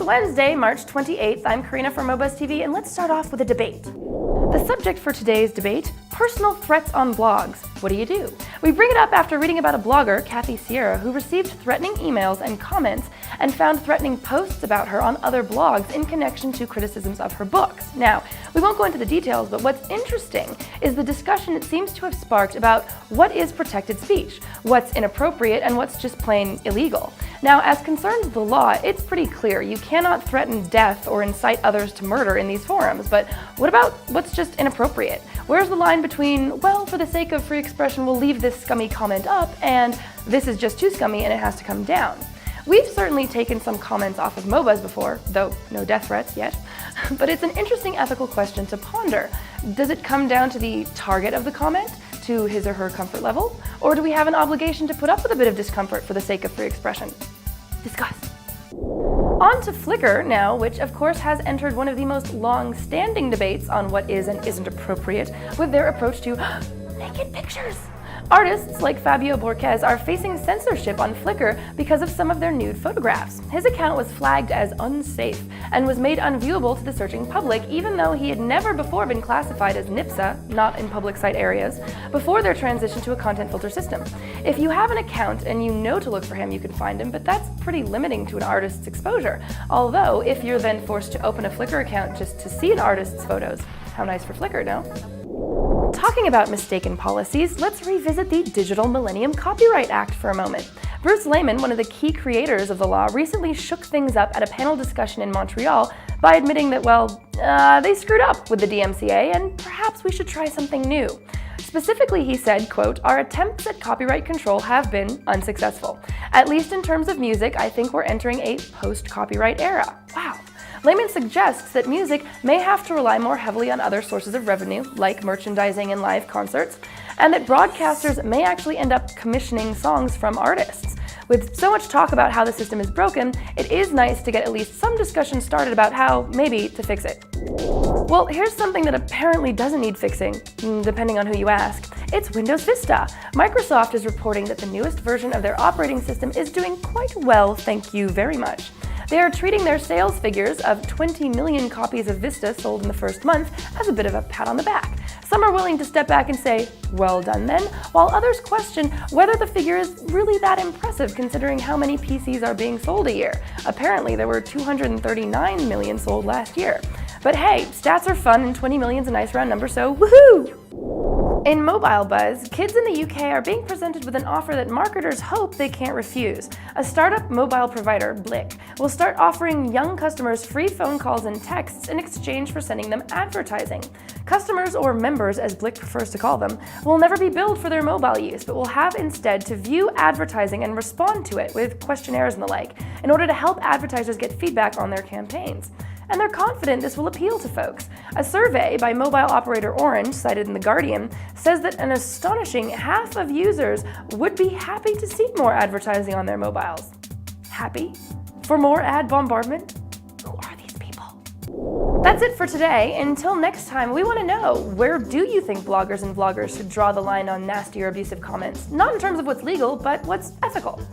Wednesday, March 28th. I'm Karina from MoBuzz TV, and let's start off with a debate. The subject for today's debate: personal threats on blogs. What do you do? We bring it up after reading about a blogger, Kathy Sierra, who received threatening emails and comments and found threatening posts about her on other blogs in connection to criticisms of her books. Now, we won't go into the details, but what's interesting is the discussion it seems to have sparked about what is protected speech, what's inappropriate, and what's just plain illegal. Now, as concerns the law, it's pretty clear. You cannot threaten death or incite others to murder in these forums, but what about what's just inappropriate? Where's the line between, well, for the sake of free expression, we'll leave this scummy comment up, and this is just too scummy and it has to come down? We've certainly taken some comments off of MoBuzz before, though no death threats yet, but it's an interesting ethical question to ponder. Does it come down to the target of the comment, to his or her comfort level, or do we have an obligation to put up with a bit of discomfort for the sake of free expression? Discuss. On to Flickr now, which of course has entered one of the most long-standing debates on what is and isn't appropriate with their approach to naked pictures. Artists like Fabio Borges are facing censorship on Flickr because of some of their nude photographs. His account was flagged as unsafe and was made unviewable to the searching public, even though he had never before been classified as NIPSA, not in public site areas, before their transition to a content filter system. If you have an account and you know to look for him, you can find him, but that's pretty limiting to an artist's exposure. Although, if you're then forced to open a Flickr account just to see an artist's photos, how nice for Flickr, no? Talking about mistaken policies, let's revisit the Digital Millennium Copyright Act for a moment. Bruce Lehman, one of the key creators of the law, recently shook things up at a panel discussion in Montreal by admitting that, well, they screwed up with the DMCA and perhaps we should try something new. Specifically, he said, quote, "Our attempts at copyright control have been unsuccessful. At least in terms of music, I think we're entering a post-copyright era." Wow. Lehman suggests that music may have to rely more heavily on other sources of revenue, like merchandising and live concerts, and that broadcasters may actually end up commissioning songs from artists. With so much talk about how the system is broken, it is nice to get at least some discussion started about how, maybe, to fix it. Well, here's something that apparently doesn't need fixing, depending on who you ask. It's Windows Vista. Microsoft is reporting that the newest version of their operating system is doing quite well, thank you very much. They are treating their sales figures of 20 million copies of Vista sold in the first month as a bit of a pat on the back. Some are willing to step back and say, well done then, while others question whether the figure is really that impressive considering how many PCs are being sold a year. Apparently there were 239 million sold last year. But hey, stats are fun and 20 million is a nice round number, so woohoo! In mobile buzz, kids in the UK are being presented with an offer that marketers hope they can't refuse. A startup mobile provider, Blick, will start offering young customers free phone calls and texts in exchange for sending them advertising. Customers, or members as Blick prefers to call them, will never be billed for their mobile use, but will have instead to view advertising and respond to it with questionnaires and the like, in order to help advertisers get feedback on their campaigns. And they're confident this will appeal to folks. A survey by mobile operator Orange, cited in The Guardian, says that an astonishing half of users would be happy to see more advertising on their mobiles. Happy? For more ad bombardment? Who are these people? That's it for today. Until next time, we want to know, where do you think bloggers and vloggers should draw the line on nasty or abusive comments? Not in terms of what's legal, but what's ethical.